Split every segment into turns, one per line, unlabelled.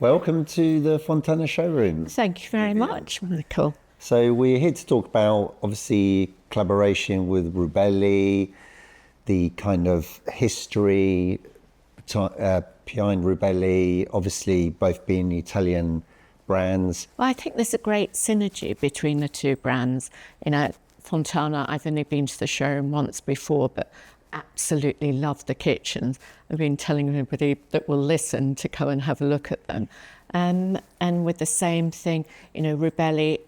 Welcome to the Fontana showroom.
Thank you very much, Michael.
So we're here to talk about, obviously, collaboration with Rubelli, the kind of history behind Rubelli, obviously both being Italian brands.
Well, I think there's a great synergy between the two brands. You know, Fontana, I've only been to the showroom once before, but absolutely love the kitchens. I've been telling everybody that will listen to go and have a look at them. And with the same thing, you know, Rubelli,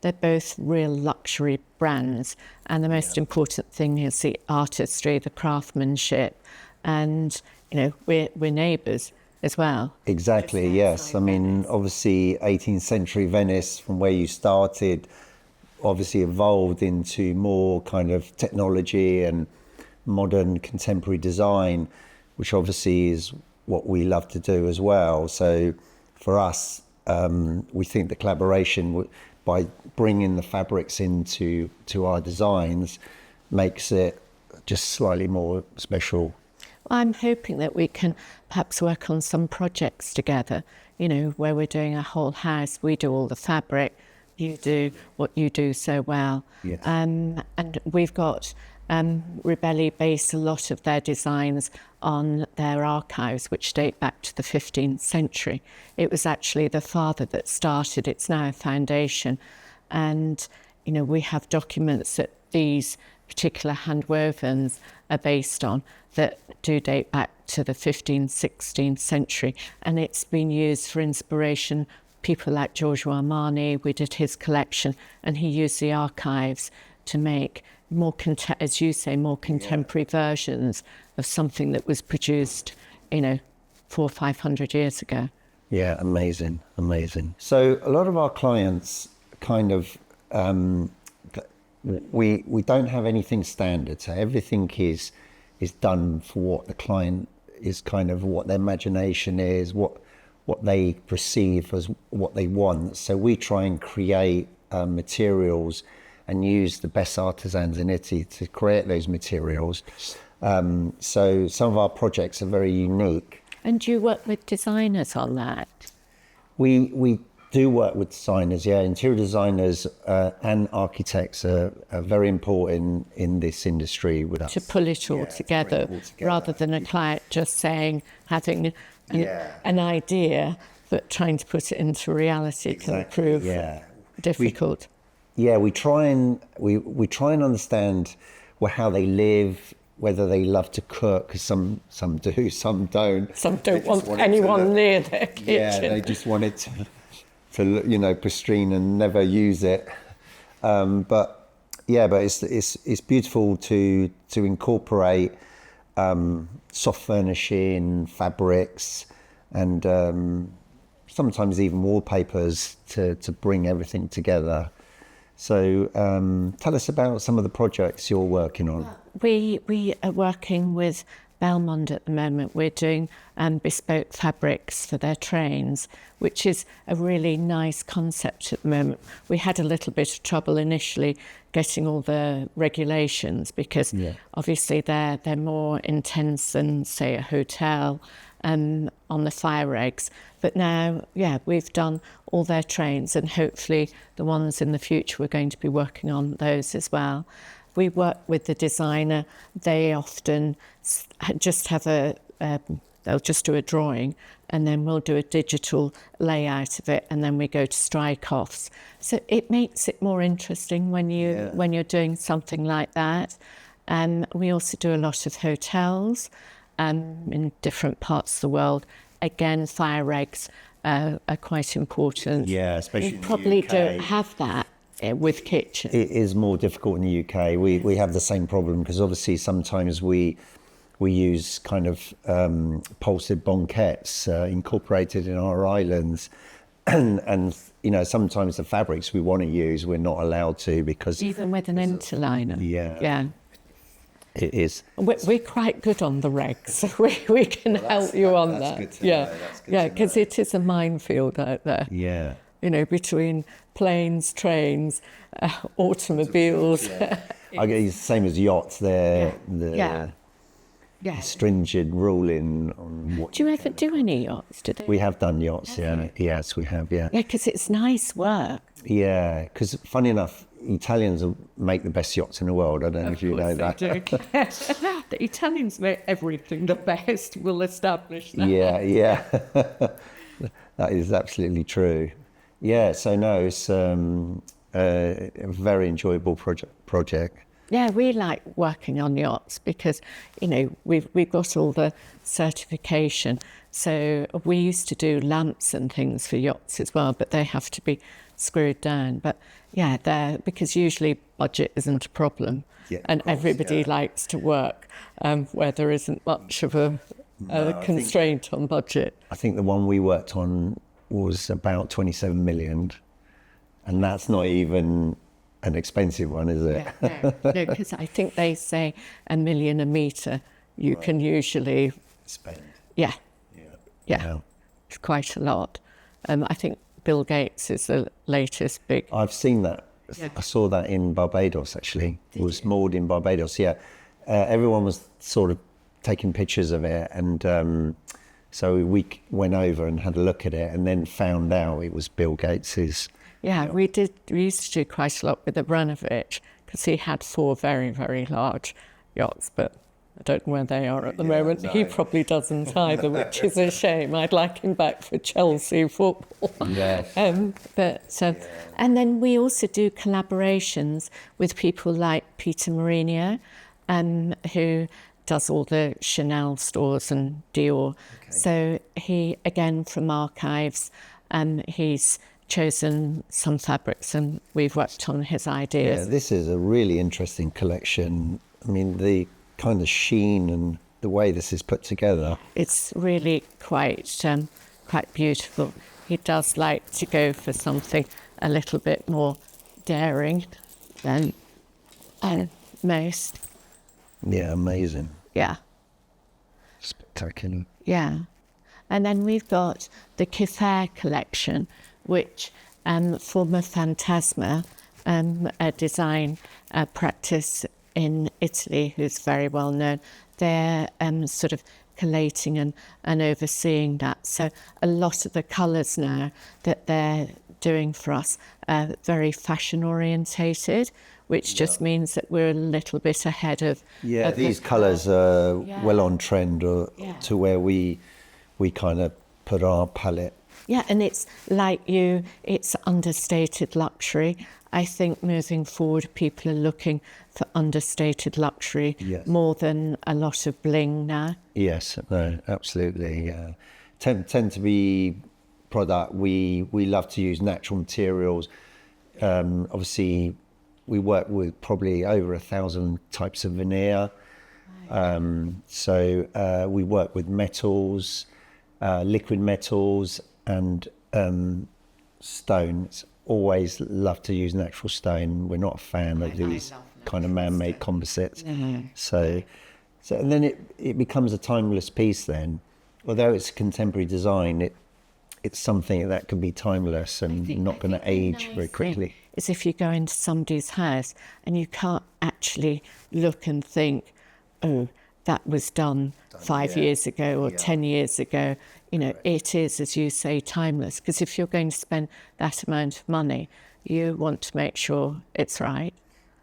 they're both real luxury brands. And the most important thing is the artistry, the craftsmanship. And, you know, we're neighbours as well.
Exactly, yes. I mean, obviously 18th century Venice, from where you started, obviously evolved into more kind of technology and modern contemporary design, which obviously is what we love to do as well. So for us, we think the collaboration by bringing the fabrics into our designs makes it just slightly more special.
Well, I'm hoping that we can perhaps work on some projects together, you know, where we're doing a whole house. We do all the fabric, you do what you do so well.
Yes.
And we've got Rubelli base a lot of their designs on their archives, which date back to the 15th century. It was actually the father that started. It's now a foundation. And, you know, we have documents that these particular handwovens are based on that do date back to the 15th, 16th century. And it's been used for inspiration. People like Giorgio Armani, we did his collection, and he used the archives to make more, as you say, more contemporary versions of something that was produced, you know, 400 or 500 years ago.
Yeah, amazing. So a lot of our clients kind of, we don't have anything standard. So everything is done for what the client is, kind of what their imagination is, what they perceive as what they want. So we try and create materials and use the best artisans in Italy to create those materials. So some of our projects are very unique.
And do you work with designers on that?
We do work with designers, yeah. Interior designers and architects are very important in this industry with us.
To pull it all together, rather than a client just saying, having an idea, but trying to put it into reality can prove difficult. We try and understand how they live, whether they love to cook, because some do, some don't. Some don't want anyone near their kitchen.
Yeah, they just want it to you know, pristine and never use it. But it's beautiful to incorporate soft furnishing, fabrics, and sometimes even wallpapers to bring everything together. So tell us about some of the projects you're working on.
We are working with Belmond at the moment. We're doing bespoke fabrics for their trains, which is a really nice concept at the moment. We had a little bit of trouble initially getting all the regulations because obviously they're more intense than, say, a hotel on the fire regs. But now, we've done all their trains, and hopefully the ones in the future we're going to be working on those as well. We work with the designer. They often just have they'll just do a drawing, and then we'll do a digital layout of it, and then we go to strike-offs. So it makes it more interesting when you're doing something like that. And we also do a lot of hotels in different parts of the world. Again, fire regs are quite important.
Yeah, especially
you probably don't have that with kitchen.
It is more difficult in the UK. We have the same problem because obviously sometimes we use kind of upholstered banquettes incorporated in our islands, and you know, sometimes the fabrics we want to use we're not allowed to because
even with an interliner.
Yeah. It is.
We're quite good on the regs, so we can help you on that.
Good to know.
Because it is a minefield out there.
Yeah.
You know, between planes, trains, automobiles.
I guess it's the same as yachts. stringent ruling on what.
Do you ever do any yachts? Do they?
We have done yachts, yeah. Yes, we have, yeah.
Yeah, because it's nice work.
Yeah, because funny enough, Italians make the best yachts in the world. I don't know if you know that.
They do. The Italians make everything the best. We'll establish that.
Yeah. That is absolutely true. Yeah, so no, it's a very enjoyable project.
Yeah, we like working on yachts because, you know, we've got all the certification. So we used to do lamps and things for yachts as well, but they have to be screwed down. But yeah, because usually budget isn't a problem, and everybody likes to work where there isn't much of a constraint on budget.
I think the one we worked on was about 27 million, and that's not even an expensive one, is it?
Yeah, no, because I think they say $1 million a metre you can usually
spend.
Yeah. It's quite a lot. I think Bill Gates is the latest big.
I've seen that. Yeah. I saw that in Barbados, actually. It was moored in Barbados, yeah. Everyone was sort of taking pictures of it, and so we went over and had a look at it, and then found out it was Bill Gates's.
Yeah, we used to do quite a lot with Abramovich, because he had 4 very, very large yachts, but I don't know where they are at the moment. No. He probably doesn't either, which is a shame. I'd like him back for Chelsea football.
Yes.
And then we also do collaborations with people like Peter Mourinho, who does all the Chanel stores and Dior. Okay. So he, again, from archives, he's chosen some fabrics and we've worked on his ideas.
Yeah, this is a really interesting collection. I mean, the kind of sheen and the way this is put together.
It's really quite beautiful. He does like to go for something a little bit more daring than most.
Yeah, amazing.
Yeah.
Spectacular.
Yeah. And then we've got the Kiffair collection, which former Phantasma, a design practice in Italy, who's very well known. They're sort of collating and overseeing that. So a lot of the colours now that they're doing for us are very fashion orientated, which just means that we're a little bit ahead of...
Yeah, these colours are well on trend to where we kind of put our palette.
Yeah, and it's like it's understated luxury. I think moving forward, people are looking for understated luxury more than a lot of bling now.
Yes, no, absolutely. Tend to be product. We love to use natural materials. Obviously, we work with probably over 1,000 types of veneer. So we work with metals, liquid metals, and stones. Always love to use natural stone. We're not a fan of these kind of man-made composites. So and then it becomes a timeless piece then. Although it's a contemporary design, it's something that can be timeless and not going to age very quickly.
Is if you go into somebody's house and you can't actually look and think, oh, that was done 5 years ago or 10 years ago. You know, it is, as you say, timeless. Because if you're going to spend that amount of money, you want to make sure it's right.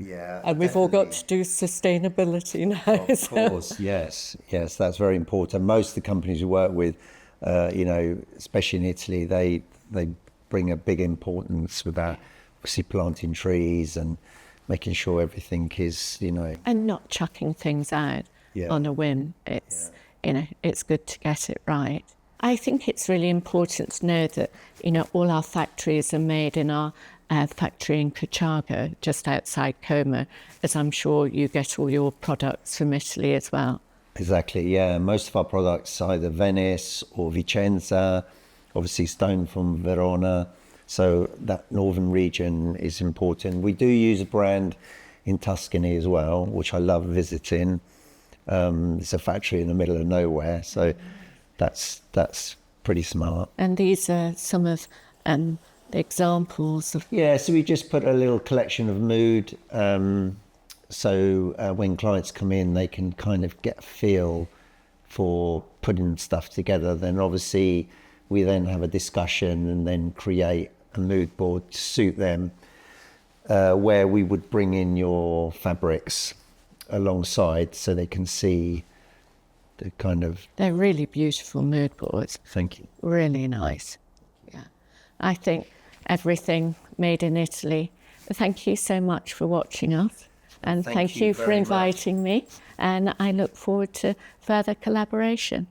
Yeah.
And we've all got to do sustainability now.
Of course, yes, that's very important. Most of the companies we work with, especially in Italy, they bring a big importance about obviously planting trees and making sure everything is,
and not chucking things out on a whim. It's it's good to get it right. I think it's really important to know that all our factories are made in our factory in Cachago, just outside Como, as I'm sure you get all your products from Italy as well.
Exactly, yeah. Most of our products either Venice or Vicenza, obviously stone from Verona. So that northern region is important. We do use a brand in Tuscany as well, which I love visiting. It's a factory in the middle of nowhere, so that's pretty smart.
And these are some of the examples of...
Yeah, so we just put a little collection of mood So when clients come in, they can kind of get a feel for putting stuff together. Then obviously we then have a discussion and then create a mood board to suit them, where we would bring in your fabrics alongside so they can see the kind of...
They're really beautiful mood boards.
Thank you.
Really nice. Yeah. I think everything made in Italy. Thank you so much for watching us. And thank you for inviting me. And I look forward to further collaboration.